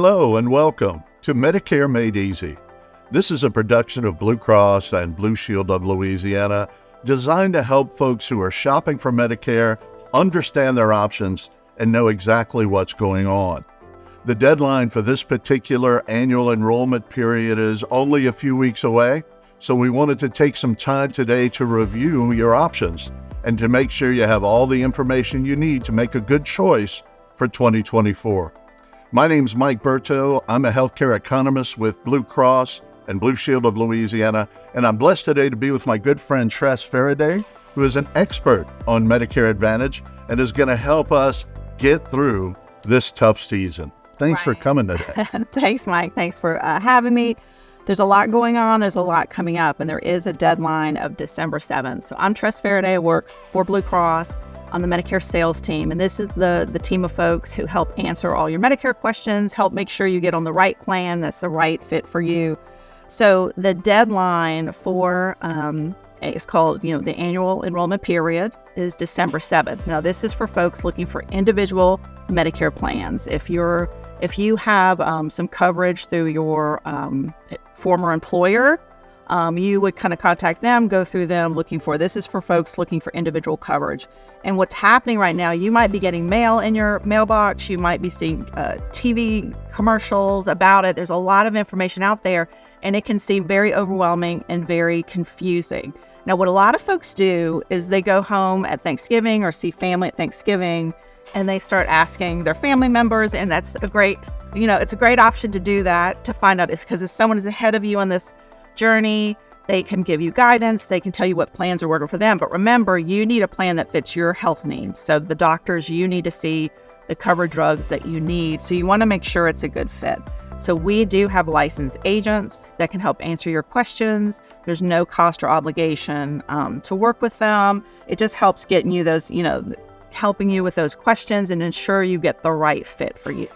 Hello and welcome to Medicare Made Easy. This is a production of Blue Cross and Blue Shield of Louisiana, designed to help folks who are shopping for Medicare understand their options and know exactly what's going on. The deadline for this particular annual enrollment period is only a few weeks away, so we wanted to take some time today to review your options and to make sure you have all the information you need to make a good choice for 2024. My name's Mike Bertaut. I'm a healthcare economist with Blue Cross and Blue Shield of Louisiana, and I'm blessed today to be with my good friend Tress Fereday, who is an expert on Medicare Advantage and is going to help us get through this tough season. Thanks for coming today. Thanks, Mike. Thanks for having me. There's a lot going on. There's a lot coming up, and there is a deadline of December 7th. So I'm Tress Fereday. I work for Blue Cross on the Medicare sales team, and this is the team of folks who help answer all your Medicare questions, help make sure you get on the right plan that's the right fit for you. So the deadline for it's called, the annual enrollment period is December 7th. Now, this is for folks looking for individual Medicare plans. If you have some coverage through your former employer, you would kind of contact them, go through them this is for folks looking for individual coverage. And what's happening right now, you might be getting mail in your mailbox, you might be seeing TV commercials about it. There's a lot of information out there, and it can seem very overwhelming and very confusing. Now, what a lot of folks do is they go home at Thanksgiving or see family at Thanksgiving, and they start asking their family members, and that's it's a great option to do that, to find out, because if someone is ahead of you on this journey, they can give you guidance, they can tell you what plans are working for them. But remember, you need a plan that fits your health needs. So the doctors you need to see, the covered drugs that you need. So you want to make sure it's a good fit. So we do have licensed agents that can help answer your questions. There's no cost or obligation to work with them. It just helps getting you those, helping you with those questions and ensure you get the right fit for you.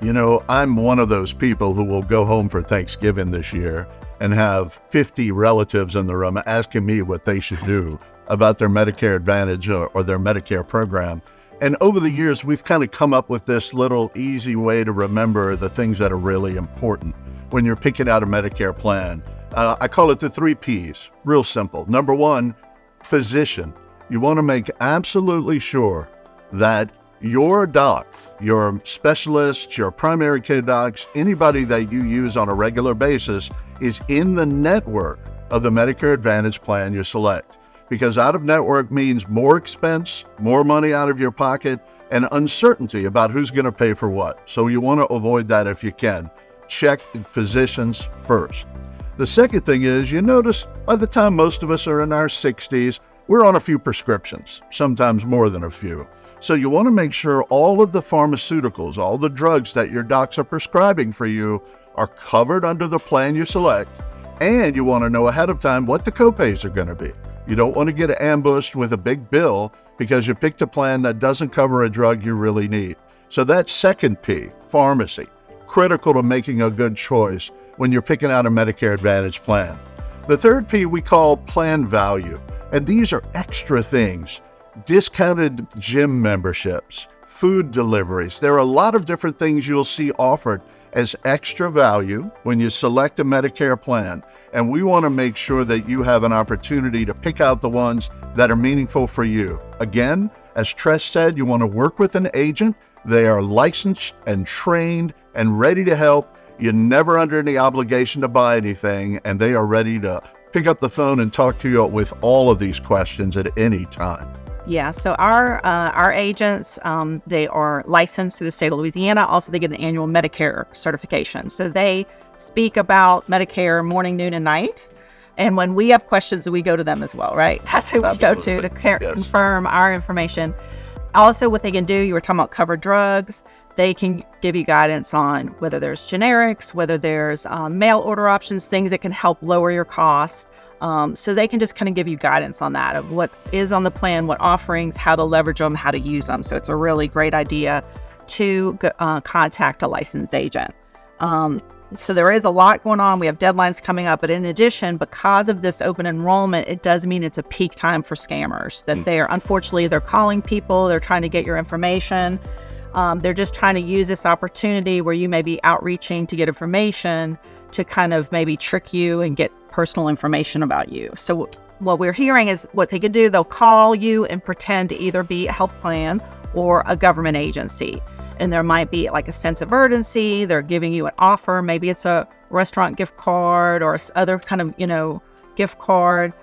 I'm one of those people who will go home for Thanksgiving this year and have 50 relatives in the room asking me what they should do about their Medicare Advantage or their Medicare program. And over the years, we've kind of come up with this little easy way to remember the things that are really important when you're picking out a Medicare plan. I call it the 3 Ps, real simple. Number 1, physician. You want to make absolutely sure that your doc, your specialist, your primary care docs, anybody that you use on a regular basis is in the network of the Medicare Advantage plan you select. Because out of network means more expense, more money out of your pocket, and uncertainty about who's going to pay for what. So you want to avoid that if you can. Check physicians first. The second thing is, you notice by the time most of us are in our 60s, we're on a few prescriptions, sometimes more than a few. So you want to make sure all of the pharmaceuticals, all the drugs that your docs are prescribing for you are covered under the plan you select. And you want to know ahead of time what the copays are going to be. You don't want to get ambushed with a big bill because you picked a plan that doesn't cover a drug you really need. So that's second P, pharmacy, critical to making a good choice when you're picking out a Medicare Advantage plan. The third P we call plan value. And these are extra things. Discounted gym memberships, food deliveries. There are a lot of different things you'll see offered as extra value when you select a Medicare plan. And we want to make sure that you have an opportunity to pick out the ones that are meaningful for you. Again, as Tress said, you want to work with an agent. They are licensed and trained and ready to help. You're never under any obligation to buy anything, and they are ready to pick up the phone and talk to you with all of these questions at any time. Yeah, so our agents, they are licensed through the state of Louisiana. Also, they get an annual Medicare certification. So they speak about Medicare morning, noon, and night. And when we have questions, we go to them as well, right? That's who we go to confirm our information. Also, what they can do, you were talking about covered drugs. They can give you guidance on whether there's generics, whether there's mail order options, things that can help lower your costs. So they can just kind of give you guidance on that, of what is on the plan, what offerings, how to leverage them, how to use them. So it's a really great idea to contact a licensed agent. So there is a lot going on. We have deadlines coming up. But in addition, because of this open enrollment, it does mean it's a peak time for scammers. That they're calling people, they're trying to get your information. They're just trying to use this opportunity where you may be outreaching to get information to kind of maybe trick you and get personal information about you. So what we're hearing is what they could do, they'll call you and pretend to either be a health plan or a government agency. And there might be like a sense of urgency. They're giving you an offer. Maybe it's a restaurant gift card or other kind of, gift card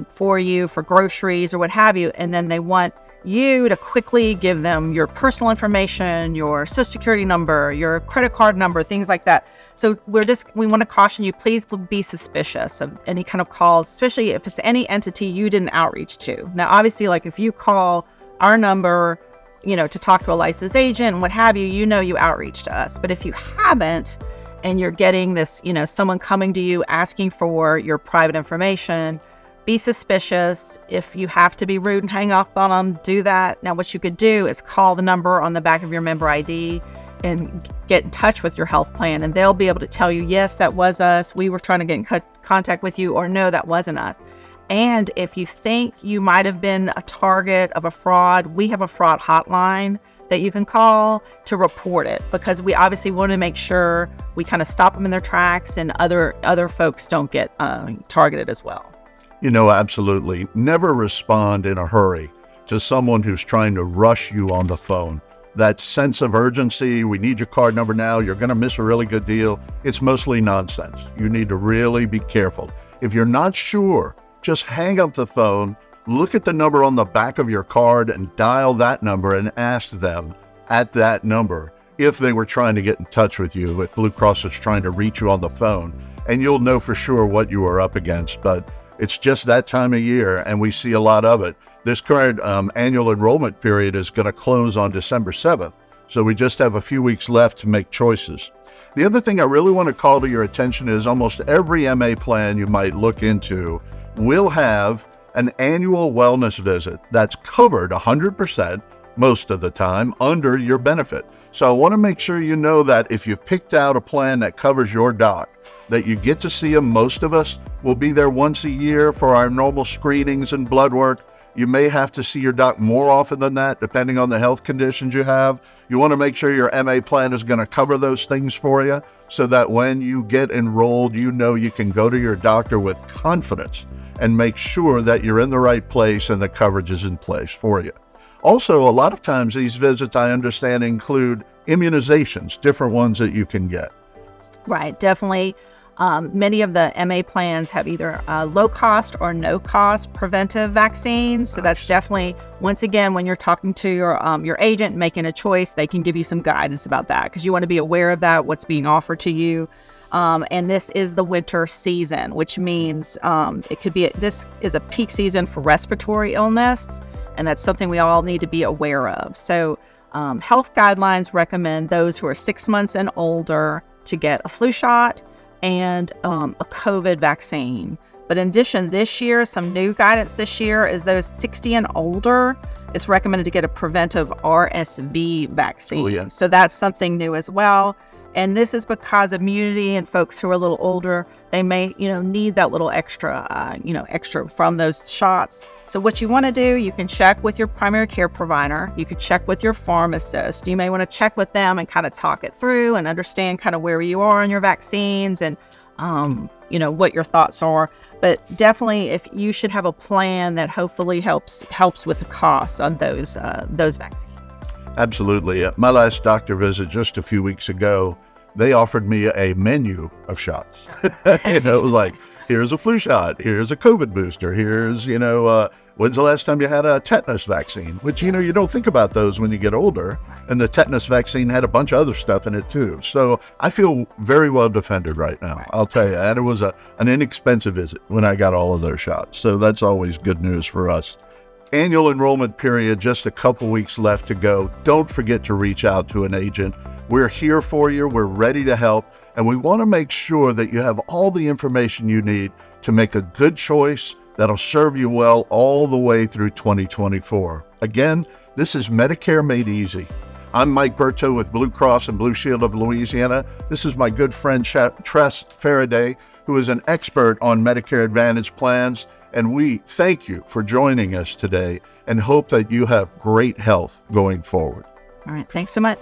for you for groceries or what have you. And then they want you to quickly give them your personal information, your social security number, your credit card number, things like that. So we want to caution you, please be suspicious of any kind of calls, especially if it's any entity you didn't outreach to. Now, obviously, like if you call our number, to talk to a licensed agent and what have you, you outreach to us. But if you haven't, and you're getting this, someone coming to you asking for your private information, be suspicious. If you have to be rude and hang up on them, do that. Now, what you could do is call the number on the back of your member ID and get in touch with your health plan, and they'll be able to tell you, yes, that was us. We were trying to get in contact with you, or no, that wasn't us. And if you think you might have been a target of a fraud, we have a fraud hotline that you can call to report it, because we obviously want to make sure we kind of stop them in their tracks and other folks don't get targeted as well. Absolutely. Never respond in a hurry to someone who's trying to rush you on the phone. That sense of urgency, we need your card number now, you're going to miss a really good deal. It's mostly nonsense. You need to really be careful. If you're not sure, just hang up the phone, look at the number on the back of your card and dial that number and ask them at that number if they were trying to get in touch with you, if Blue Cross is trying to reach you on the phone, and you'll know for sure what you are up against. But it's just that time of year, and we see a lot of it. This current annual enrollment period is going to close on December 7th, so we just have a few weeks left to make choices. The other thing I really want to call to your attention is almost every MA plan you might look into will have an annual wellness visit that's covered 100% most of the time under your benefit. So I want to make sure you know that if you've picked out a plan that covers your doc, that you get to see them. Most of us will be there once a year for our normal screenings and blood work. You may have to see your doc more often than that, depending on the health conditions you have. You want to make sure your MA plan is going to cover those things for you, so that when you get enrolled, you can go to your doctor with confidence and make sure that you're in the right place and the coverage is in place for you. Also, a lot of times these visits, I understand, include immunizations, different ones that you can get. Right, definitely. Many of the MA plans have either low cost or no cost preventive vaccines. So that's definitely, once again, when you're talking to your agent, making a choice, they can give you some guidance about that, because you want to be aware of that, what's being offered to you. And this is the winter season, which means this is a peak season for respiratory illness, and that's something we all need to be aware of. So health guidelines recommend those who are 6 months and older to get a flu shot and a COVID vaccine. But in addition, this year, some new guidance this year is those 60 and older, it's recommended to get a preventive RSV vaccine. Oh, yeah. So that's something new as well. And this is because immunity and folks who are a little older, they may, need that little extra from those shots. So what you want to do, you can check with your primary care provider. You could check with your pharmacist. You may want to check with them and kind of talk it through and understand kind of where you are on your vaccines and, what your thoughts are. But definitely, if you should have a plan that hopefully helps with the costs on those vaccines. Absolutely. My last doctor visit just a few weeks ago, they offered me a menu of shots. It was like, here's a flu shot, here's a COVID booster, here's, when's the last time you had a tetanus vaccine? Which, you don't think about those when you get older. And the tetanus vaccine had a bunch of other stuff in it too. So I feel very well defended right now, right. I'll tell you. And it was an inexpensive visit when I got all of those shots. So that's always good news for us. Annual enrollment period, just a couple weeks left to go. Don't forget to reach out to an agent. We're here for you. We're ready to help. And we want to make sure that you have all the information you need to make a good choice that'll serve you well all the way through 2024. Again, this is Medicare Made Easy. I'm Mike Bertaut with Blue Cross and Blue Shield of Louisiana. This is my good friend Tress Fereday, who is an expert on Medicare Advantage plans. And we thank you for joining us today and hope that you have great health going forward. All right. Thanks so much.